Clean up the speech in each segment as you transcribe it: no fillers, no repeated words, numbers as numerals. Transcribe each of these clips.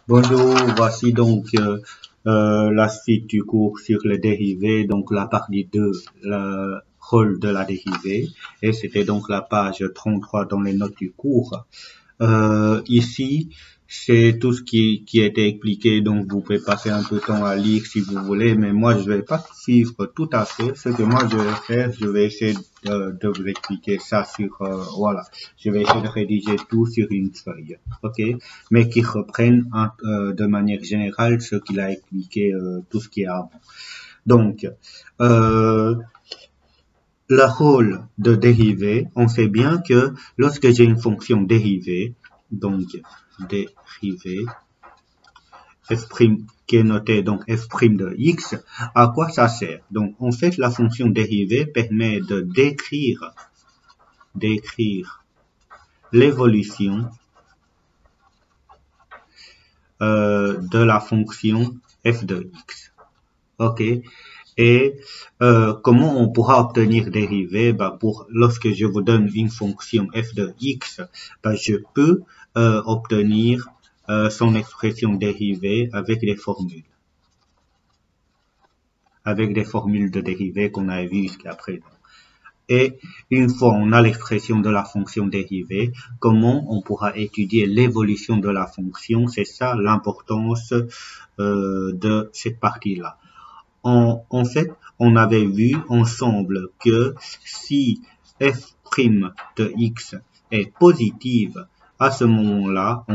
Bonjour, voici donc la suite du cours sur les dérivés, donc la partie 2, le rôle de la dérivée, et c'était donc la page 33 dans les notes du cours. Ici, c'est tout ce qui a été expliqué, donc vous pouvez passer un peu de temps à lire si vous voulez, mais moi je vais pas suivre tout à fait. Ce que moi je vais faire, je vais essayer de vous expliquer ça sur, voilà, je vais essayer de rédiger tout sur une feuille, ok, mais qui reprenne de manière générale ce qu'il a expliqué, tout ce qui est avant. Donc, le rôle de dérivée, on sait bien que lorsque j'ai une fonction dérivée, donc dérivée, f' qui est notée donc f' de x, à quoi ça sert? Donc en fait la fonction dérivée permet de décrire l'évolution de la fonction f de x. Ok? Et comment on pourra obtenir dérivée? Lorsque je vous donne une fonction f de x, je peux obtenir son expression dérivée avec des formules. Avec des formules de dérivée qu'on a vues jusqu'à présent. Et une fois on a l'expression de la fonction dérivée, comment on pourra étudier l'évolution de la fonction? C'est ça l'importance de cette partie-là. En fait, on avait vu ensemble que si f' de x est positive, à ce moment-là,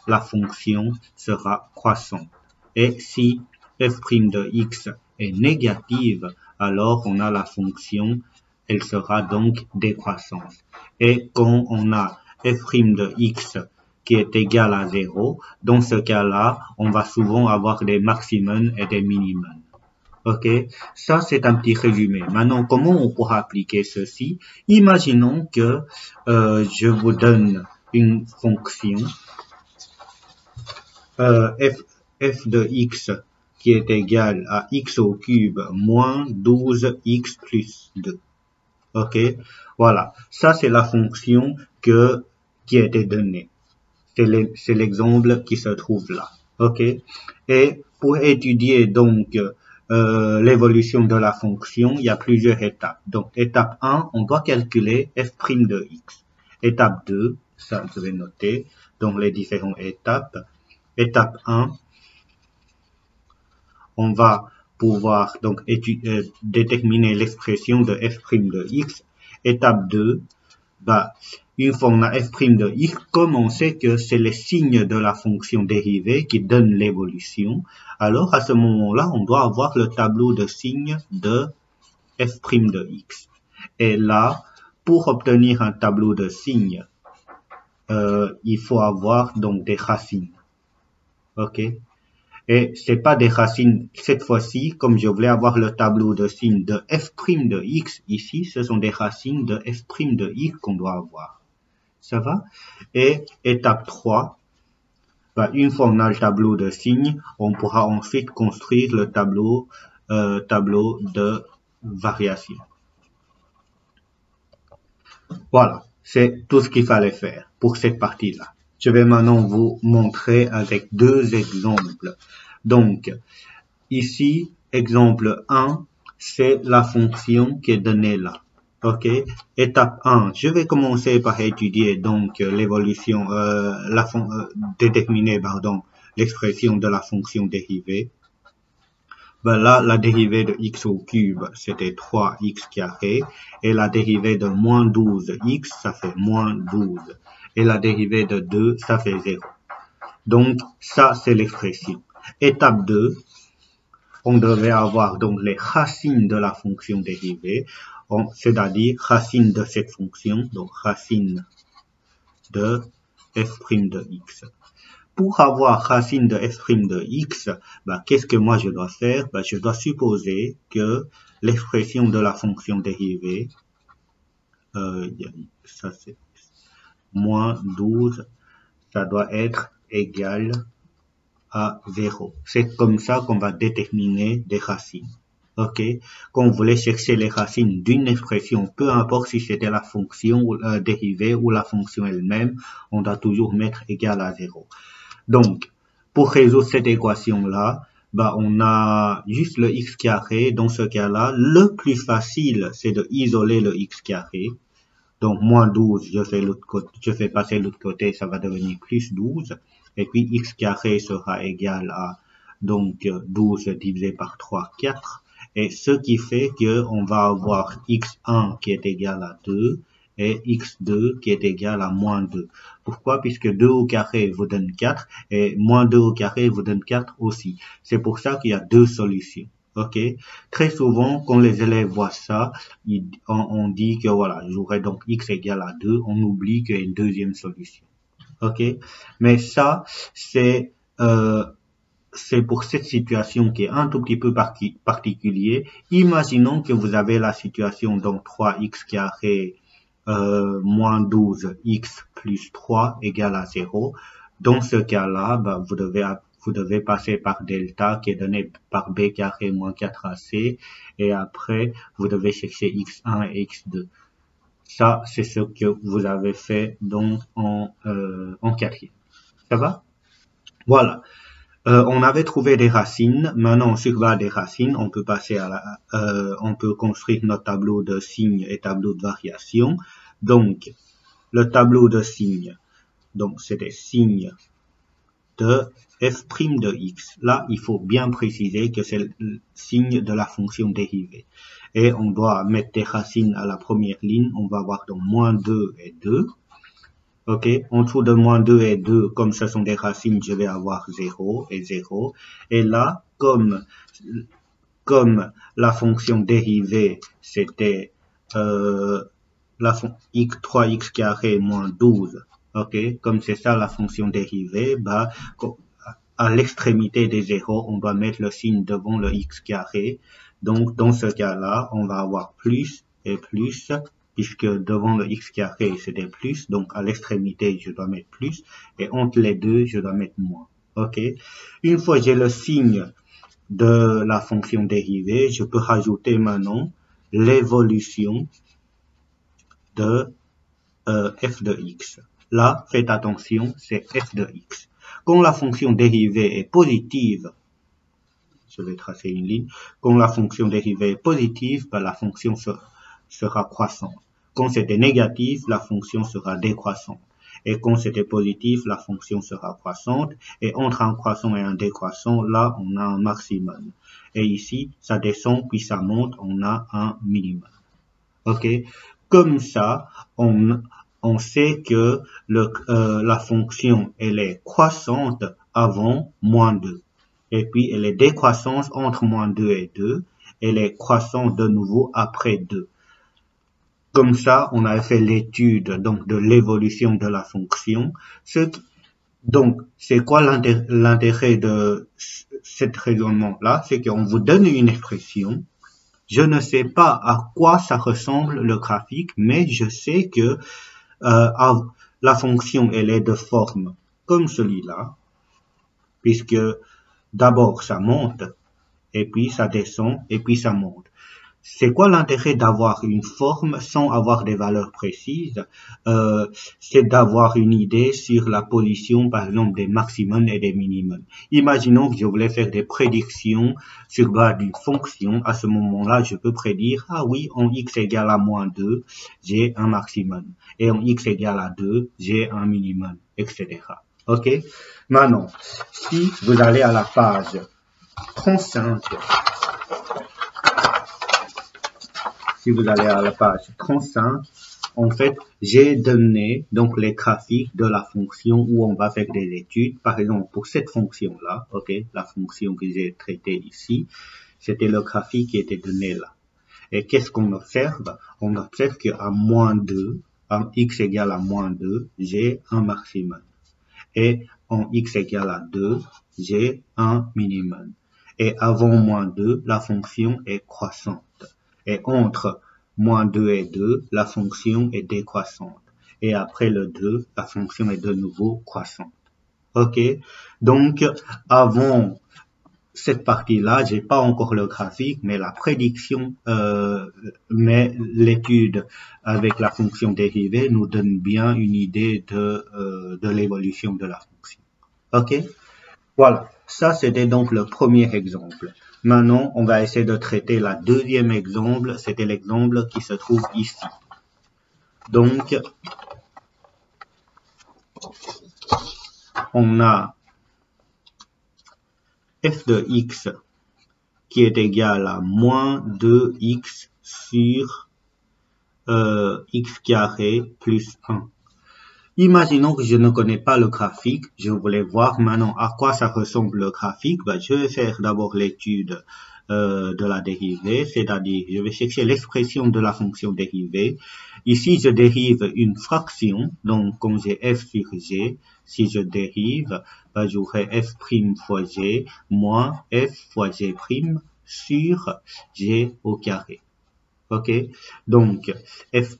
la fonction sera croissante. Et si f' de x est négative, alors on a la fonction, elle sera donc décroissante. Et quand on a f' de x qui est égal à 0, dans ce cas-là, on va souvent avoir des maximums et des minimums. Ok, ça c'est un petit résumé. Maintenant, comment on pourra appliquer ceci? Imaginons que je vous donne une fonction f de x qui est égale à x au cube moins 12x plus 2. Ok, voilà. Ça c'est la fonction qui a été donnée. C'est l'exemple qui se trouve là. Ok, et pour étudier donc l'évolution de la fonction, il y a plusieurs étapes. Donc, étape 1, on doit calculer f' de x. Étape 2, ça je vais noter, donc les différentes étapes. Étape 1, on va pouvoir donc déterminer l'expression de f' de x. Étape 2, une fois on a f' de x, comme on sait que c'est les signes de la fonction dérivée qui donnent l'évolution, alors à ce moment-là, on doit avoir le tableau de signes de f' de x. Et là, pour obtenir un tableau de signes, il faut avoir donc des racines. Ok? Et c'est pas des racines, cette fois-ci, comme je voulais avoir le tableau de signes de f' de x ici, ce sont des racines de f' de x qu'on doit avoir. Ça va? Et étape 3, une fois on a le tableau de signes, on pourra ensuite construire le tableau de variation. Voilà, c'est tout ce qu'il fallait faire pour cette partie-là. Je vais maintenant vous montrer avec deux exemples. Donc, ici, exemple 1, c'est la fonction qui est donnée là. Ok, étape 1, je vais commencer par étudier donc l'évolution, déterminer l'expression de la fonction dérivée. Là, la dérivée de x au cube, c'était 3x carré, et la dérivée de moins 12x, ça fait moins 12, et la dérivée de 2, ça fait 0. Donc, ça, c'est l'expression. Étape 2, on devait avoir donc les racines de la fonction dérivée, c'est-à-dire racine de cette fonction, donc racine de f' de x. Pour avoir racine de f' de x, qu'est-ce que moi je dois faire? Je dois supposer que l'expression de la fonction dérivée, ça c'est moins 12, ça doit être égal à 0. C'est comme ça qu'on va déterminer des racines. Ok, quand vous voulez chercher les racines d'une expression, peu importe si c'était la fonction dérivée ou la fonction elle-même, on doit toujours mettre égal à 0. Donc, pour résoudre cette équation-là, bah, on a juste le x carré. Dans ce cas-là, le plus facile, c'est de isoler le x carré. Donc, moins 12, je fais passer l'autre côté, ça va devenir plus 12. Et puis, x carré sera égal à, donc, 12 divisé par 3, 4. Et ce qui fait que on va avoir x1 qui est égal à 2 et x2 qui est égal à moins 2. Pourquoi? Puisque 2 au carré vous donne 4 et moins 2 au carré vous donne 4 aussi. C'est pour ça qu'il y a deux solutions. Ok. Très souvent, quand les élèves voient ça, on dit que voilà, j'aurai donc x égale à 2. On oublie qu'il y a une deuxième solution. Ok. Mais ça, c'est pour cette situation qui est un tout petit peu particulier. Imaginons que vous avez la situation donc 3x carré moins 12x plus 3 égale à 0. Dans ce cas-là, bah, vous devez passer par delta qui est donné par b carré moins 4ac et après vous devez chercher x1 et x2. Ça, c'est ce que vous avez fait donc en quatrième. Ça va? Voilà. On avait trouvé des racines. Maintenant, sur base des racines, on peut passer on peut construire notre tableau de signes et tableau de variation. Donc, le tableau de signes, donc c'est des signes de f' de x. Là, il faut bien préciser que c'est le signe de la fonction dérivée. Et on doit mettre des racines à la première ligne. On va avoir donc moins 2 et 2. Ok, en dessous de moins 2 et 2, comme ce sont des racines, je vais avoir 0 et 0. Et là, comme la fonction dérivée, c'était x 3x carré moins 12. Ok, comme c'est ça la fonction dérivée, bah, à l'extrémité des zéros, on doit mettre le signe devant le x carré. Donc, dans ce cas-là, on va avoir plus et plus, puisque devant le x carré, c'était plus. Donc, à l'extrémité, je dois mettre plus. Et entre les deux, je dois mettre moins. Ok. Une fois que j'ai le signe de la fonction dérivée, je peux rajouter maintenant l'évolution de f de x. Là, faites attention, c'est f de x. Quand la fonction dérivée est positive, je vais tracer une ligne, quand la fonction dérivée est positive, ben, la fonction sera croissante. Quand c'était négatif, la fonction sera décroissante. Et quand c'était positif, la fonction sera croissante. Et entre un croissant et un décroissant, là, on a un maximum. Et ici, ça descend, puis ça monte, on a un minimum. Ok? Comme ça, on sait que la fonction, elle est croissante avant moins 2. Et puis, elle est décroissante entre moins 2 et 2. Elle est croissante de nouveau après 2. Comme ça, on a fait l'étude donc de l'évolution de la fonction. Donc, c'est quoi l'intérêt de cet raisonnement-là? C'est qu'on vous donne une expression. Je ne sais pas à quoi ça ressemble le graphique, mais je sais que la fonction, elle est de forme comme celui-là, puisque d'abord ça monte, et puis ça descend, et puis ça monte. C'est quoi l'intérêt d'avoir une forme sans avoir des valeurs précises? C'est d'avoir une idée sur la position, par exemple, des maximums et des minimums. Imaginons que je voulais faire des prédictions sur base d'une fonction. À ce moment-là, je peux prédire, ah oui, en x égale à moins 2, j'ai un maximum. Et en x égale à 2, j'ai un minimum, etc. Ok? Maintenant, si vous allez à la page 35, si vous allez à la page 35, en fait, j'ai donné donc les graphiques de la fonction où on va faire des études. Par exemple, pour cette fonction-là, ok, la fonction que j'ai traitée ici, c'était le graphique qui était donné là. Et qu'est-ce qu'on observe? On observe qu'à moins 2, en x égale à moins 2, j'ai un maximum. Et en x égale à 2, j'ai un minimum. Et avant moins 2, la fonction est croissante. Et entre moins 2 et 2, la fonction est décroissante. Et après le 2, la fonction est de nouveau croissante. Ok? Donc, avant cette partie-là, j'ai pas encore le graphique, mais la prédiction, mais l'étude avec la fonction dérivée nous donne bien une idée de l'évolution de la fonction. Ok? Voilà, ça c'était donc le premier exemple. Maintenant, on va essayer de traiter la deuxième exemple. C'était l'exemple qui se trouve ici. Donc, on a f de x qui est égal à moins 2x sur x carré plus 1. Imaginons que je ne connais pas le graphique. Je voulais voir maintenant à quoi ça ressemble le graphique. Ben, je vais faire d'abord l'étude de la dérivée, c'est-à-dire je vais chercher l'expression de la fonction dérivée. Ici, je dérive une fraction, donc comme j'ai f sur g, si je dérive, ben, j'aurai f' fois g moins f fois g' sur g au carré. Ok, donc f',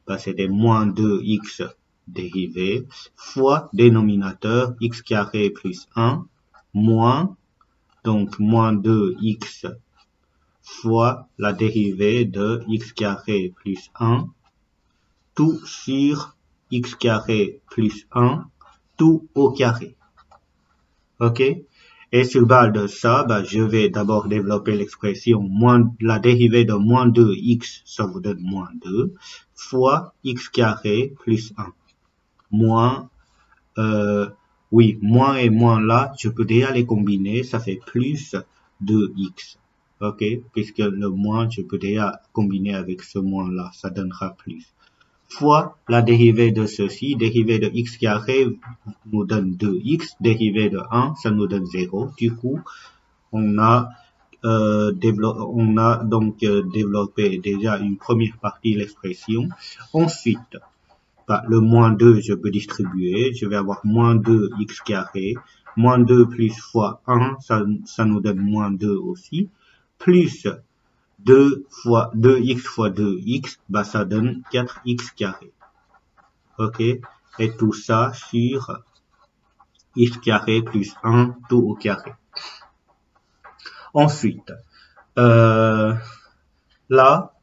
ben, c'était moins 2x dérivé fois dénominateur x carré plus 1 moins, donc moins 2x fois la dérivée de x carré plus 1 tout sur x carré plus 1 tout au carré. Ok? Et sur base de ça, bah, je vais d'abord développer l'expression la dérivée de moins 2x, ça vous donne moins 2, fois x carré plus 1. Moins, oui, moins et moins là, je peux déjà les combiner, ça fait plus 2x. Ok? Puisque le moins, je peux déjà combiner avec ce moins là, ça donnera plus. Fois la dérivée de ceci, dérivée de x carré nous donne 2x, dérivée de 1, ça nous donne 0. Du coup, on a donc développé déjà une première partie de l'expression. Ensuite, bah, le moins 2, je peux distribuer. Je vais avoir moins 2x carré. Moins 2 plus fois 1, ça nous donne moins 2 aussi. Plus 2x fois 2x, bah, ça donne 4x carré. Ok? Et tout ça sur x carré plus 1 tout au carré. Ensuite, là,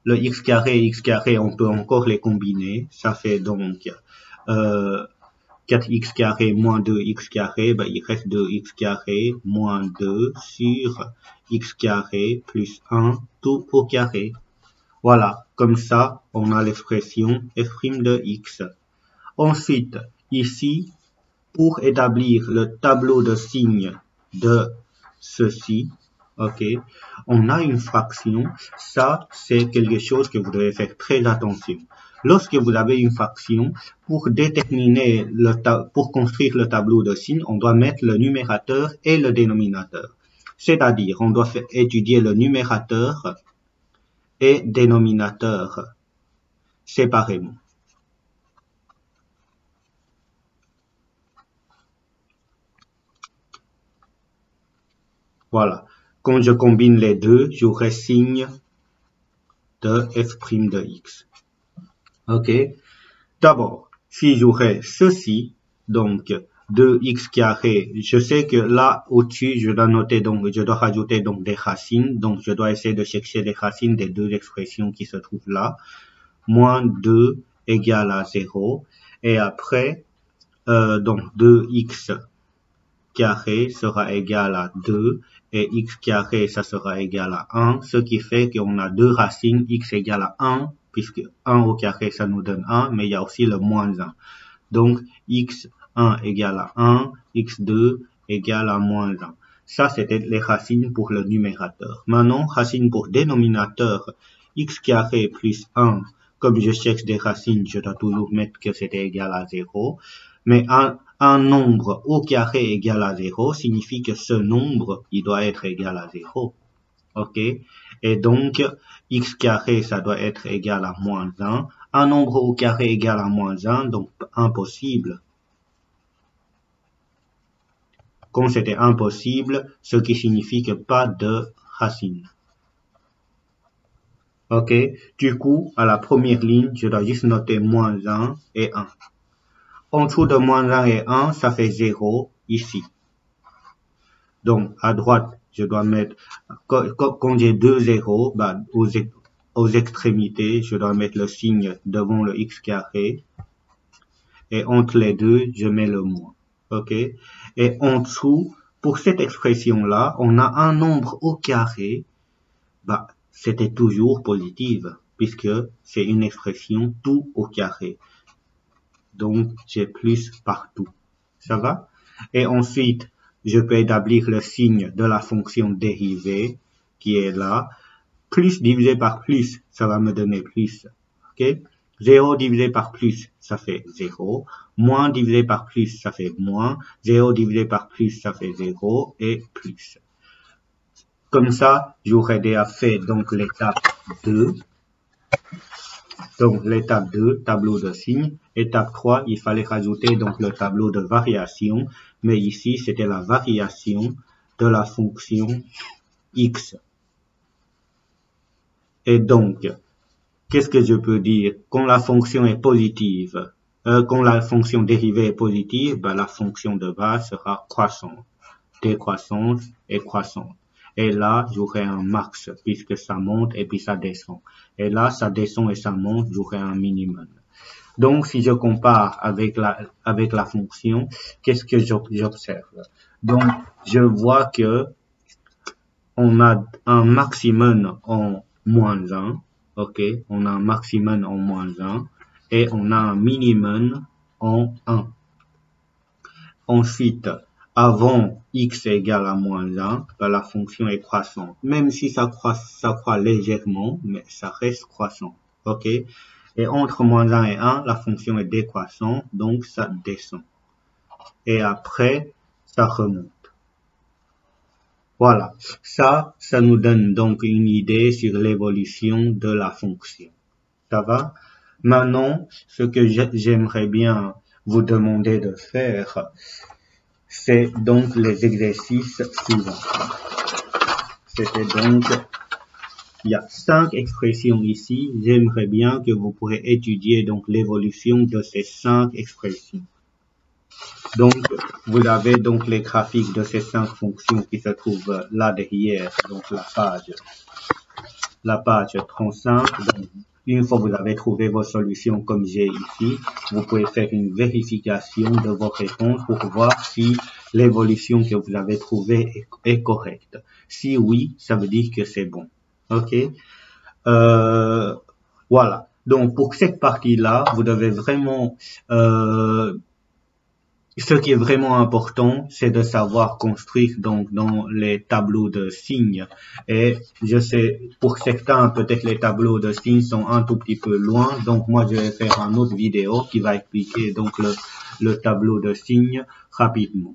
le x carré, on peut encore les combiner. Ça fait donc 4x carré moins 2x carré, ben, il reste 2x carré moins 2 sur x carré plus 1 tout au carré. Voilà, comme ça, on a l'expression f' de x. Ensuite, ici, pour établir le tableau de signes de ceci, ok, on a une fraction. Ça, c'est quelque chose que vous devez faire très attention. Lorsque vous avez une fraction, pour déterminer pour construire le tableau de signes, on doit mettre le numérateur et le dénominateur. C'est-à-dire, on doit étudier le numérateur et dénominateur séparément. Voilà. Quand je combine les deux, j'aurai signe de f' de x. Ok. D'abord, si j'aurais ceci, donc 2x carré, je sais que là, au-dessus, je dois rajouter donc des racines, donc je dois essayer de chercher les racines des deux expressions qui se trouvent là. Moins 2 égale à 0. Et après, donc 2x carré sera égal à 2 et x carré, ça sera égal à 1, ce qui fait qu'on a deux racines, x égale à 1, puisque 1 au carré, ça nous donne 1, mais il y a aussi le moins 1. Donc, x1 égale à 1, x2 égale à moins 1. Ça, c'était les racines pour le numérateur. Maintenant, racine pour dénominateur, x carré plus 1. Comme je cherche des racines, je dois toujours mettre que c'était égal à 0. Mais un nombre au carré égal à 0 signifie que ce nombre, il doit être égal à 0. Ok? Et donc, x carré, ça doit être égal à moins 1. Un nombre au carré égal à moins 1, donc impossible. Comme c'était impossible, ce qui signifie que pas de racine. Ok? Du coup, à la première ligne, je dois juste noter moins 1 et 1. En dessous de moins 1 et 1, ça fait 0 ici. Donc, à droite, je dois mettre, quand j'ai deux zéros, bah, aux extrémités, je dois mettre le signe devant le x carré. Et entre les deux, je mets le moins. Ok? Et en dessous, pour cette expression-là, on a un nombre au carré, bah, c'était toujours positive, puisque c'est une expression tout au carré. Donc, j'ai plus partout. Ça va? Et ensuite, je peux établir le signe de la fonction dérivée, qui est là. Plus divisé par plus, ça va me donner plus. Ok? 0 divisé par plus, ça fait 0. Moins divisé par plus, ça fait moins. 0 divisé par plus, ça fait 0. Et plus. Comme ça, j'aurais déjà fait donc l'étape 2. Donc l'étape 2, tableau de signes. Étape 3, il fallait rajouter donc le tableau de variation. Mais ici, c'était la variation de la fonction x. Et donc, qu'est-ce que je peux dire? Quand la fonction est positive, quand la fonction dérivée est positive, ben, la fonction de base sera croissante, décroissante et croissante. Et là, j'aurai un max, puisque ça monte et puis ça descend. Et là, ça descend et ça monte, j'aurai un minimum. Donc, si je compare avec la fonction, qu'est-ce que j'observe? Donc, je vois que on a un maximum en moins 1, ok, on a un maximum en moins 1, et on a un minimum en 1. Ensuite, avant x égale à moins 1, ben la fonction est croissante. Même si ça croît légèrement, mais ça reste croissant, ok. Et entre moins 1 et 1, la fonction est décroissante, donc ça descend. Et après, ça remonte. Voilà, ça nous donne donc une idée sur l'évolution de la fonction. Ça va? Maintenant, ce que j'aimerais bien vous demander de faire, c'est donc les exercices suivants. C'était donc, il y a 5 expressions ici. J'aimerais bien que vous pourrez étudier donc l'évolution de ces 5 expressions. Donc, vous avez donc les graphiques de ces 5 fonctions qui se trouvent là derrière, donc la page 35. Donc, une fois que vous avez trouvé vos solutions comme j'ai ici, vous pouvez faire une vérification de vos réponses pour voir si l'évolution que vous avez trouvée est correcte. Si oui, ça veut dire que c'est bon. Ok? Voilà. Donc, pour cette partie-là, vous devez vraiment... ce qui est vraiment important, c'est de savoir construire donc dans les tableaux de signes. Et je sais, pour certains, peut-être les tableaux de signes sont un tout petit peu loin. Donc moi, je vais faire une autre vidéo qui va expliquer donc le tableau de signes rapidement.